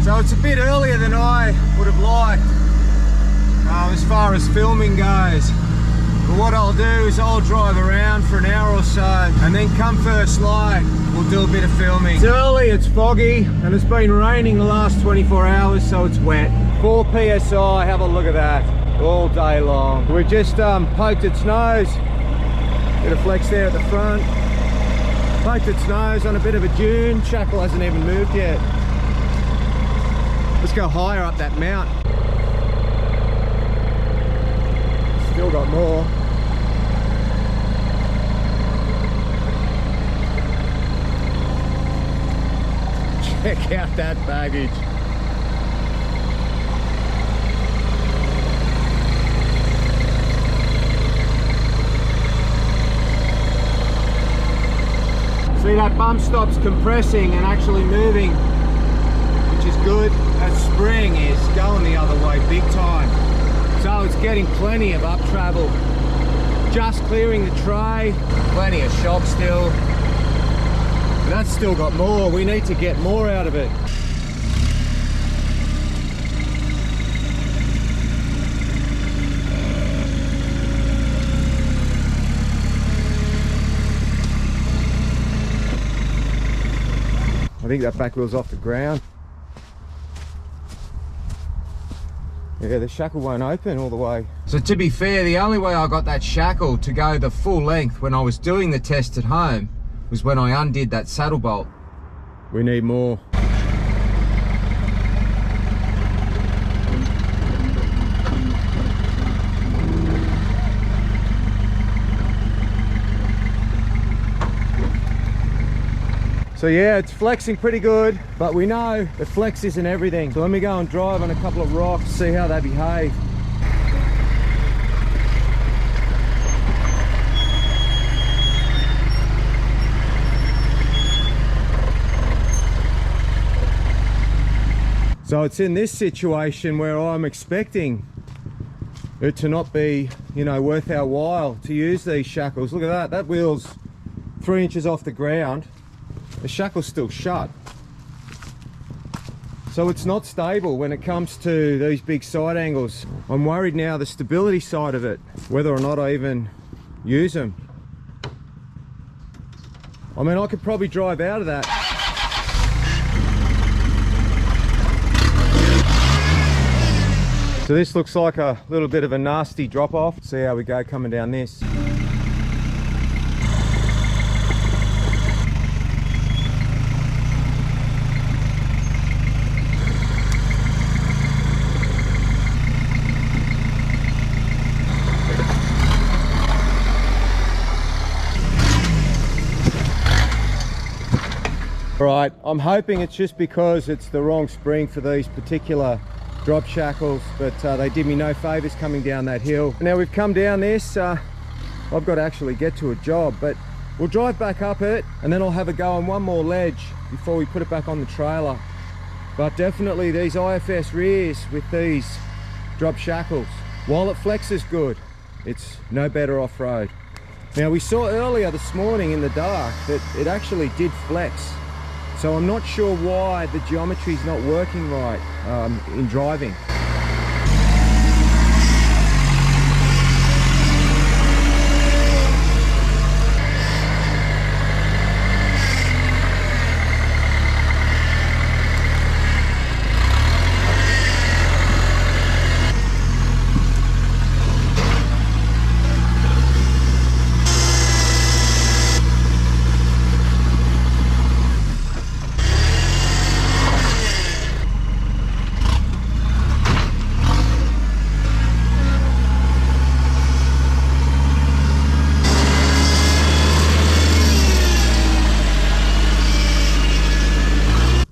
So it's a bit earlier than I would have liked as far as filming goes. But what I'll do is I'll drive around for an hour or so, and then come first light, we'll do a bit of filming. It's early, it's foggy, and it's been raining the last 24 hours, so it's wet. 4 PSI, have a look at that, all day long. We've just poked its nose, bit of flex there at the front. Poked its nose on a bit of a dune, shackle hasn't even moved yet. Let's go higher up that mount. Still got more. Check out that baggage. See, that bump stop's compressing and actually moving, which is good. That spring is going the other way big time. So it's getting plenty of up travel. Just clearing the tray, plenty of shock still. But that's still got more. We need to get more out of it. I think that back wheel's off the ground. Yeah, the shackle won't open all the way. So to be fair, the only way I got that shackle to go the full length when I was doing the test at home was when I undid that saddle bolt. We need more. So yeah, it's flexing pretty good, but we know the flex isn't everything. So let me go and drive on a couple of rocks, see how they behave. So it's in this situation where I'm expecting it to not be, you know, worth our while to use these shackles. Look at that, that wheel's 3 inches off the ground. The shackle's still shut. So it's not stable when it comes to these big side angles. I'm worried now the stability side of it, whether or not I even use them. I mean, I could probably drive out of that. So this looks like a little bit of a nasty drop off. See how we go coming down this. Right, I'm hoping it's just because it's the wrong spring for these particular drop shackles, but they did me no favours coming down that hill. Now we've come down this, I've got to actually get to a job, but we'll drive back up it and then I'll have a go on one more ledge before we put it back on the trailer. But definitely these IFS rears with these drop shackles, while it flexes good, it's no better off-road. Now we saw earlier this morning in the dark that it actually did flex. So I'm not sure why the geometry is not working right in driving.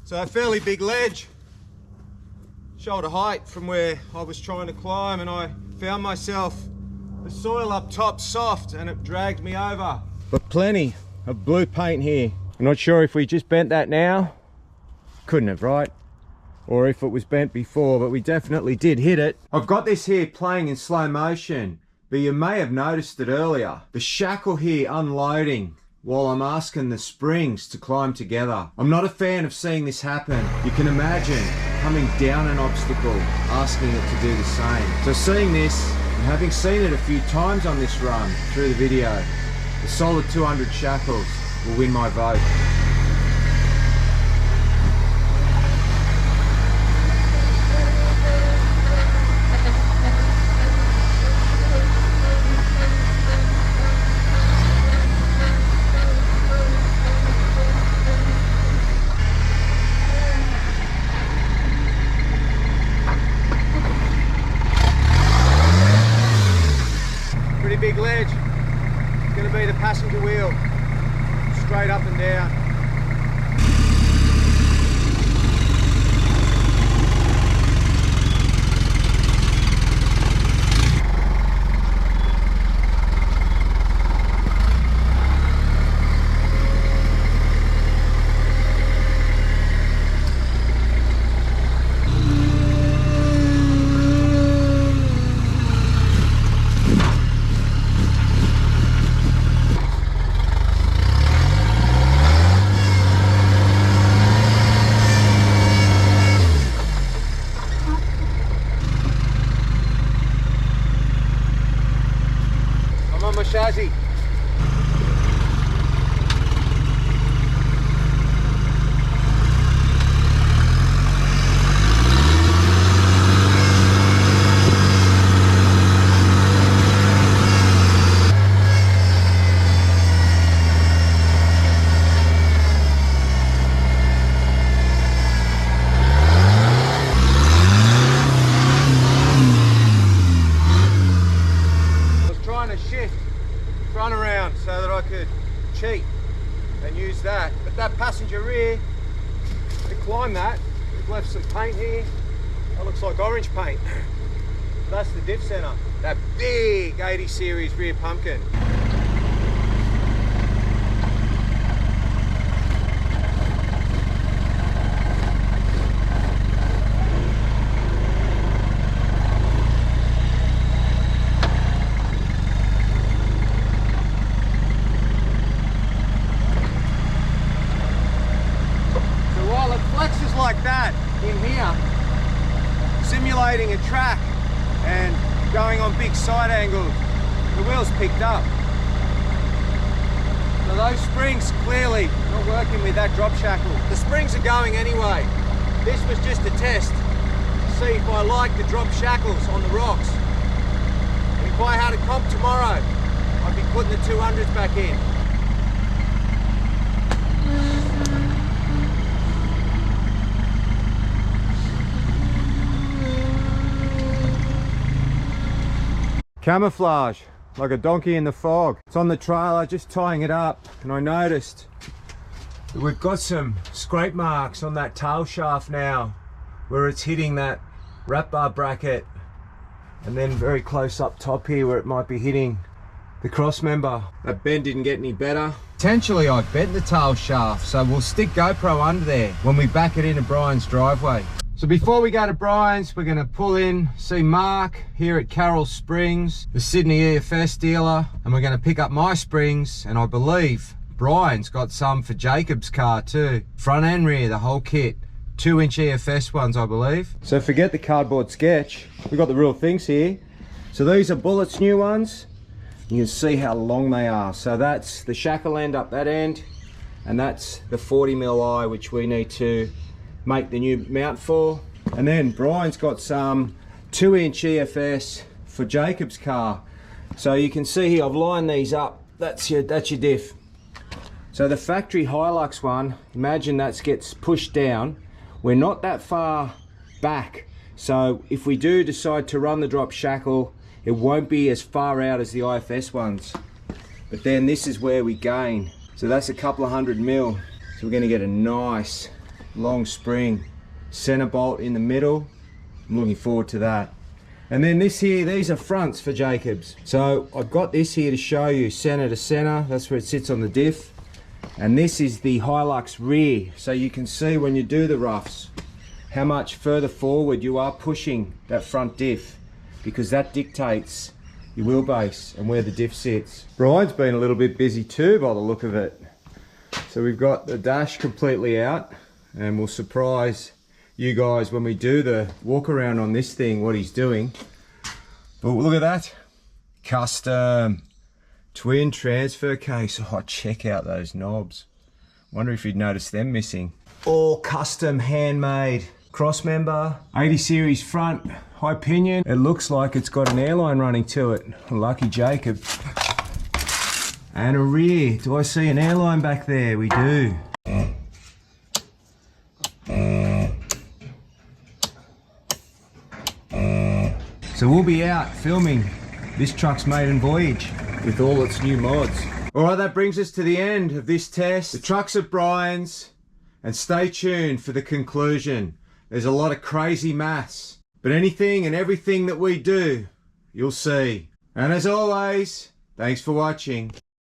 So a fairly big ledge, shoulder height from where I was trying to climb, and I found myself the soil up top soft and it dragged me over. But plenty of blue paint here. I'm not sure if we just bent that now, couldn't have, right? Or if it was bent before, but we definitely did hit it. I've got this here playing in slow motion, but you may have noticed it earlier. The shackle here unloading while I'm asking the springs to climb together. I'm not a fan of seeing this happen. You can imagine coming down an obstacle, asking it to do the same. So seeing this, and having seen it a few times on this run through the video, the solid 200 shackles will win my vote. Big ledge. It's going to be the passenger wheel, straight up and down. Chassis. Front around so that I could cheat and use that, but that passenger rear, to climb that, we've left some paint here. That looks like orange paint. That's the diff center, that big 80 series rear pumpkin. Like that in here, simulating a track and going on big side angles, the wheel's picked up. So those springs clearly not working with that drop shackle. The springs are going anyway. This was just a test to see if I like the drop shackles on the rocks. And if I had a comp tomorrow, I'd be putting the 200s back in. Camouflage, like a donkey in the fog. It's on the trailer, just tying it up, and I noticed that we've got some scrape marks on that tail shaft now, where it's hitting that wrap bar bracket, and then very close up top here where it might be hitting the cross member. That bend didn't get any better. Potentially I bent the tail shaft, so we'll stick GoPro under there when we back it into Brian's driveway. So before we go to Brian's, we're going to pull in, see Mark here at Carroll Springs, the Sydney EFS dealer, and we're going to pick up my springs, and I believe Brian's got some for Jacob's car too. Front and rear, the whole kit. 2-inch EFS ones, I believe. So forget the cardboard sketch, we've got the real things here. So these are Bullett's new ones. You can see how long they are. So that's the shackle end up that end, and that's the 40mm eye, which we need to make the new mount for. And then Brian's got some 2-inch EFS for Jacob's car. So you can see here I've lined these up. That's your diff. So the factory Hilux one, imagine that gets pushed down. We're not that far back, so if we do decide to run the drop shackle, it won't be as far out as the IFS ones. But then this is where we gain. So that's a couple of 100mm. So we're going to get a nice long spring, center bolt in the middle. I'm looking forward to that. And then this here, these are fronts for Jacobs. So I've got this here to show you center to center. That's where it sits on the diff. And this is the Hilux rear. So you can see when you do the roughs how much further forward you are pushing that front diff, because that dictates your wheelbase and where the diff sits. Brian's been a little bit busy too by the look of it. So we've got the dash completely out, and we'll surprise you guys when we do the walk around on this thing what he's doing. But look at that, custom twin transfer case. Oh, check out those knobs. Wonder if you'd notice them missing. All custom handmade cross member, 80 series front, high pinion. It looks like it's got an airline running to it. Lucky Jacob. And a rear. Do I see an airline back there? We do. So we'll be out filming this truck's maiden voyage with all its new mods. All right, that brings us to the end of this test. The truck's at Brian's, and stay tuned for the conclusion. There's a lot of crazy maths, but anything and everything that we do, you'll see. And as always, thanks for watching.